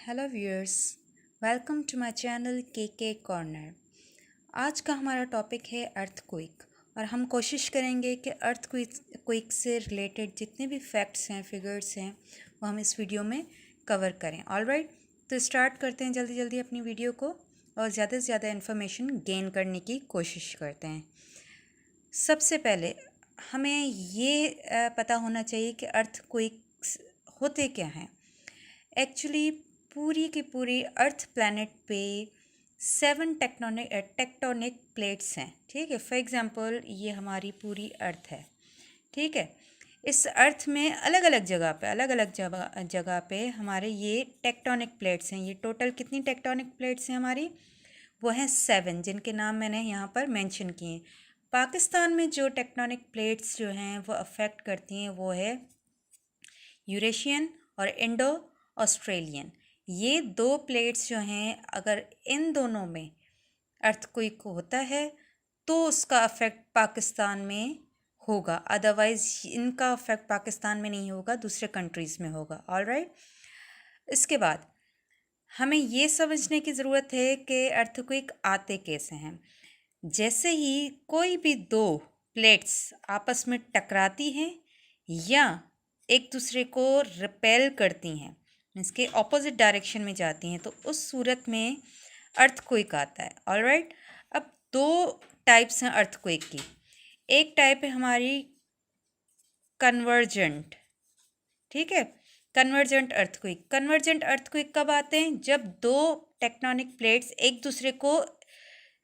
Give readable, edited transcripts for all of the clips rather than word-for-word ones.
Hello viewers, welcome to my channel के corner. आज का हमारा टॉपिक है अर्थक्वेक और हम कोशिश करेंगे कि अर्थक्वेक से रिलेटेड जितने भी फैक्ट्स हैं, फिगर्स हैं, वो हम इस वीडियो में कवर करें। ऑलराइट, तो स्टार्ट करते हैं जल्दी जल्दी अपनी वीडियो को और ज़्यादा से ज़्यादा इन्फॉर्मेशन गेन करने की कोशिश करते हैं। सबसे पहले हमें ये पता होना चाहिए कि अर्थक्वेक्स होते क्या हैं। एक्चुअली पूरी की पूरी अर्थ प्लैनेट पे 7 टेक्टोनिक प्लेट्स हैं। ठीक है, फॉर एग्जांपल ये हमारी पूरी अर्थ है। ठीक है, इस अर्थ में अलग अलग जगह पे हमारे ये टेक्टोनिक प्लेट्स हैं। ये टोटल कितनी टेक्टोनिक प्लेट्स हैं हमारी? वो हैं 7, जिनके नाम मैंने यहाँ पर मेंशन किए। पाकिस्तान में जो टेक्टोनिक प्लेट्स जो हैं वो अफेक्ट करती हैं वो है यूरेशियन और इंडो ऑस्ट्रेलियन। ये 2 प्लेट्स जो हैं, अगर इन दोनों में अर्थक्वेक होता है तो उसका अफेक्ट पाकिस्तान में होगा, अदरवाइज इनका अफेक्ट पाकिस्तान में नहीं होगा, दूसरे कंट्रीज़ में होगा। ऑलराइट, इसके बाद हमें ये समझने की ज़रूरत है कि अर्थक्वेक आते कैसे हैं। जैसे ही कोई भी 2 प्लेट्स आपस में टकराती हैं या एक दूसरे को रिपेल करती हैं, इसके ऑपोजिट डायरेक्शन में जाती हैं, तो उस सूरत में अर्थक्वेक आता है। ऑलराइट, अब 2 टाइप्स हैं अर्थक्वेक की। एक टाइप है हमारी कन्वर्जेंट। ठीक है, कन्वर्जेंट अर्थक्वेक कब आते हैं? जब 2 टेक्टोनिक प्लेट्स एक दूसरे को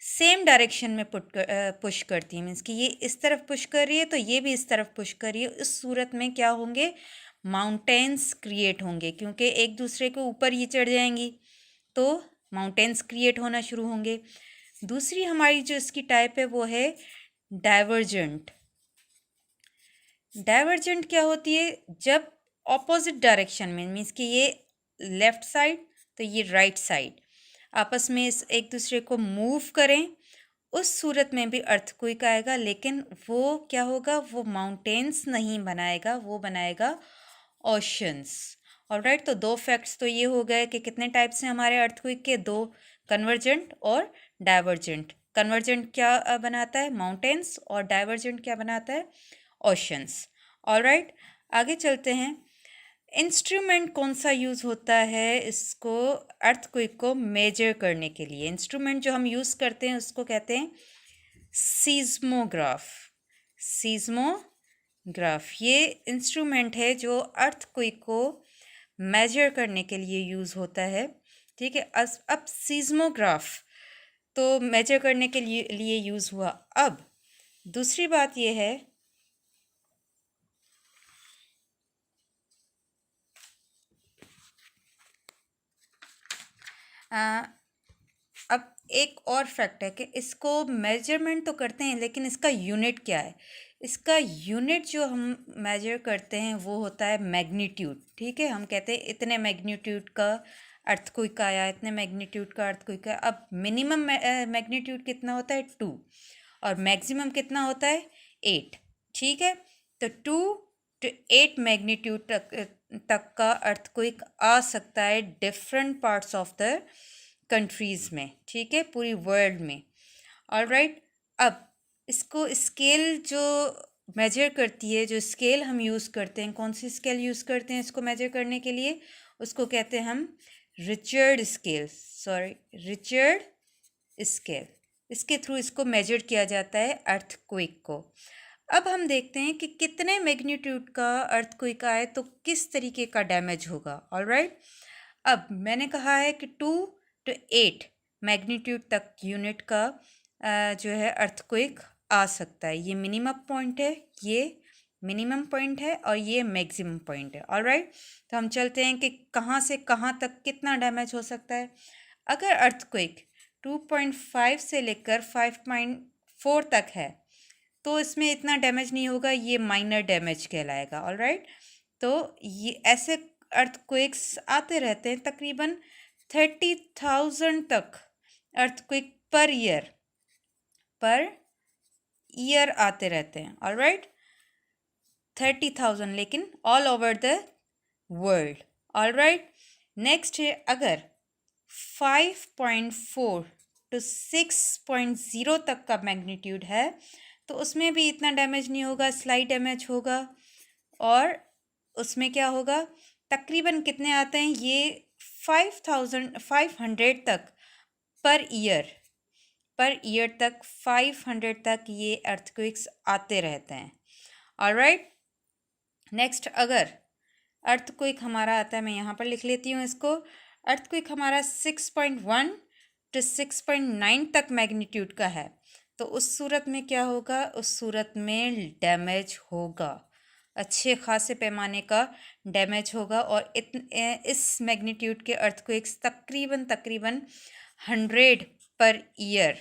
सेम डायरेक्शन में पुश करती है। मीन्स कि ये इस तरफ पुश कर रही है तो ये भी इस तरफ पुश कर रही है। इस सूरत में क्या होंगे? माउंटेन्स क्रिएट होंगे, क्योंकि एक दूसरे के ऊपर ये चढ़ जाएंगी तो माउंटेन्स क्रिएट होना शुरू होंगे। दूसरी हमारी जो इसकी टाइप है वो है डाइवर्जेंट। डाइवर्जेंट क्या होती है? जब ऑपोजिट डायरेक्शन में, मीन्स कि ये लेफ्ट साइड तो ये राइट साइड आपस में एक दूसरे को मूव करें, उस सूरत में भी अर्थक्वेक आएगा, लेकिन वो क्या होगा? वो माउंटेन्स नहीं बनाएगा, वो बनाएगा ओशंस। ऑलराइट, तो 2 फैक्ट्स तो ये हो गए कि कितने टाइप्स हैं हमारे अर्थक्वेक के, 2, कन्वर्जेंट और डाइवर्जेंट। कन्वर्जेंट क्या बनाता है? माउंटेन्स, और डाइवर्जेंट क्या बनाता है? ओशंस। ऑलराइट, आगे चलते हैं। इंस्ट्रूमेंट कौन सा यूज़ होता है इसको अर्थक्वेक को मेजर करने के लिए? इंस्ट्रूमेंट जो हम यूज़ करते हैं उसको कहते हैं सीज़मोग्राफ। सीज़मोग्राफ ये इंस्ट्रूमेंट है जो अर्थक्वेक को मेजर करने के लिए यूज़ होता है। ठीक है, अब सीज़मोग्राफ तो मेजर करने के लिए यूज़ हुआ। अब दूसरी बात ये है, अब एक और फैक्ट है कि इसको मेजरमेंट तो करते हैं, लेकिन इसका यूनिट क्या है? इसका यूनिट जो हम मेजर करते हैं वो होता है मैग्नीट्यूड। ठीक है, हम कहते हैं इतने मैग्नीट्यूड का अर्थक्वेक आया, इतने मैग्नीट्यूड का अर्थक्वेक आया। अब मिनिमम मैग्नीट्यूड कितना होता है? 2, और मैक्सिमम कितना होता है? 8। ठीक है, तो 2 to 8 मैग्नीट्यूड तक का अर्थक्वेक आ सकता है different parts of the countries में। ठीक है, पूरी वर्ल्ड में। ऑलराइट, अब इसको स्केल जो मेजर करती है, जो स्केल हम यूज़ करते हैं, कौन सी स्केल यूज़ करते हैं इसको मेजर करने के लिए? उसको कहते हैं हम रिचर्ड स्केल। इसके थ्रू इसको मेजर किया जाता है अर्थक्वेक को। अब हम देखते हैं कि कितने मैग्नीट्यूड का अर्थक्वेक आए तो किस तरीके का डैमेज होगा। ऑलराइट, अब मैंने कहा है कि 2 to 8 मैग्नीट्यूड तक यूनिट का जो है अर्थक्वेक आ सकता है। ये मिनिमम पॉइंट है, ये मिनिमम पॉइंट है और ये मैक्सिमम पॉइंट है। ऑलराइट, तो हम चलते हैं कि कहाँ से कहाँ तक कितना डैमेज हो सकता है। अगर अर्थक्वेक 2.5 से लेकर 5.4 तक है तो इसमें इतना डैमेज नहीं होगा, ये माइनर डैमेज कहलाएगा। ऑलराइट, तो ये ऐसे अर्थक्वेक्स आते रहते हैं, तकरीबन 30,000 तक अर्थक्वेक पर ईयर आते रहते हैं। ऑलराइट, 30,000, लेकिन all over the world. Alright, next है, अगर 5.4 टू 6.0 तक का मैग्नीट्यूड है तो उसमें भी इतना डैमेज नहीं होगा, स्लाइट डैमेज होगा। और उसमें क्या होगा, तकरीबन कितने आते हैं ये, 5,500 तक पर ईयर तक 500 तक ये अर्थक्वेक्स आते रहते हैं। ऑलराइट, नेक्स्ट अगर अर्थक्वेक हमारा आता है, मैं यहाँ पर लिख लेती हूँ इसको, अर्थक्वेक हमारा 6.1 टू 6.9 तक मैग्नीट्यूड का है तो उस सूरत में क्या होगा, उस सूरत में डैमेज होगा, अच्छे खासे पैमाने का डैमेज होगा। और इस मैग्नीट्यूड के अर्थक्वेक्स तकरीबन 100 पर ईयर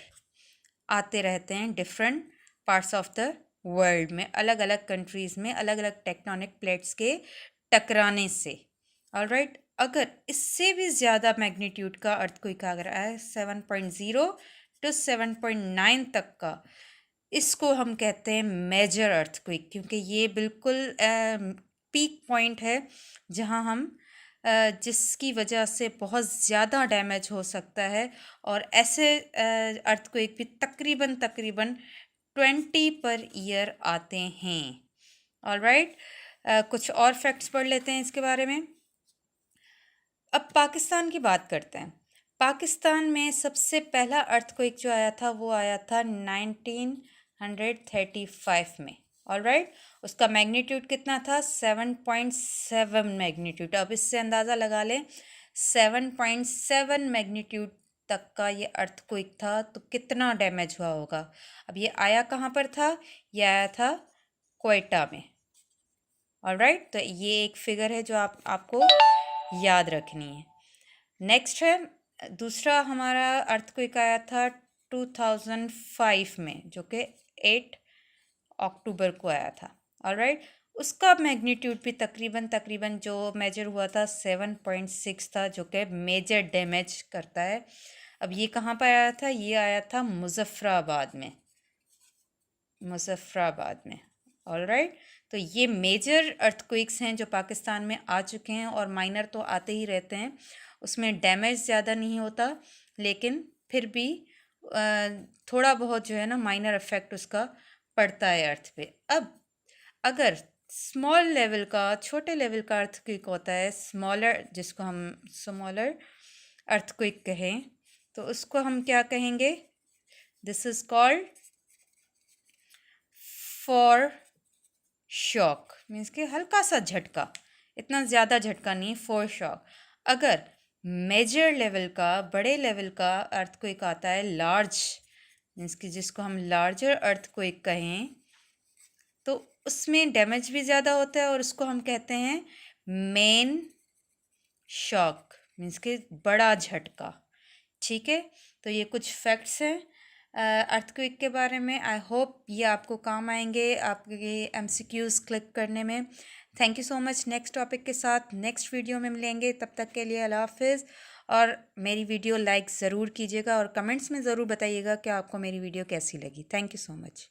आते रहते हैं different parts of the world में, अलग अलग कंट्रीज़ में, अलग अलग टेक्टोनिक प्लेट्स के टकराने से। ऑलराइट, अगर इससे भी ज़्यादा मैग्नीट्यूड का अर्थक्वेक अगर आए 7.0 टू 7.9 तक का, इसको हम कहते हैं मेजर अर्थक्वेक, क्योंकि ये बिल्कुल पीक पॉइंट है जहां हम जिसकी वजह से बहुत ज़्यादा डैमेज हो सकता है। और ऐसे अर्थक्वेक भी तकरीबन 20 पर ईयर आते हैं। ऑलराइट, कुछ और फैक्ट्स पढ़ लेते हैं इसके बारे में। अब पाकिस्तान की बात करते हैं। पाकिस्तान में सबसे पहला अर्थक्वेक जो आया था वो आया था 1935 में। ऑलराइट, उसका मैग्नीट्यूड कितना था, 7.7 मैग्नीट्यूड। अब इससे अंदाज़ा लगा लें 7.7 मैग्नीट्यूड तक का ये अर्थक्वेक था तो कितना डैमेज हुआ होगा। अब ये आया कहाँ पर था, ये आया था क्वेटा में। ऑलराइट, तो ये एक फिगर है जो आपको याद रखनी है। नेक्स्ट है, दूसरा हमारा अर्थक्वेक आया था 2005 में, जो कि 8 अक्टूबर को आया था। ऑलराइट, उसका मैग्नीट्यूड भी तकरीबन जो मेजर हुआ था 7.6 था, जो कि मेजर डैमेज करता है। अब ये कहाँ पर आया था, ये आया था मुजफ्फराबाद में। ऑलराइट, तो ये मेजर अर्थक्वेक्स हैं जो पाकिस्तान में आ चुके हैं, और माइनर तो आते ही रहते हैं, उसमें डैमेज ज़्यादा नहीं होता, लेकिन फिर भी थोड़ा बहुत जो है ना माइनर इफेक्ट उसका पड़ता है अर्थ पे। अब अगर स्मॉल लेवल का, छोटे लेवल का अर्थक्वेक होता है, जिसको हम स्मॉलर अर्थक्वेक कहें, तो उसको हम क्या कहेंगे, this is called for shock, means कि हल्का सा झटका, इतना ज़्यादा झटका नहीं, फॉर शॉक। अगर मेजर लेवल का, बड़े लेवल का अर्थक्वेक आता है, लार्ज, मीन्स कि जिसको हम लार्जर अर्थक्वेक कहें, तो उसमें डैमेज भी ज़्यादा होता है और उसको हम कहते हैं मेन शॉक, मीन्स कि बड़ा झटका। ठीक है, तो ये कुछ फैक्ट्स हैं अर्थक्वेक के बारे में। आई होप ये आपको काम आएंगे आपके MCQs क्लिक करने में। Thank you so much. Next topic के साथ नेक्स्ट वीडियो में मिलेंगे, तब तक के लिए अल्लाह हाफिज़। और मेरी वीडियो लाइक ज़रूर कीजिएगा और कमेंट्स में ज़रूर बताइएगा कि आपको मेरी वीडियो कैसी लगी। Thank you so much.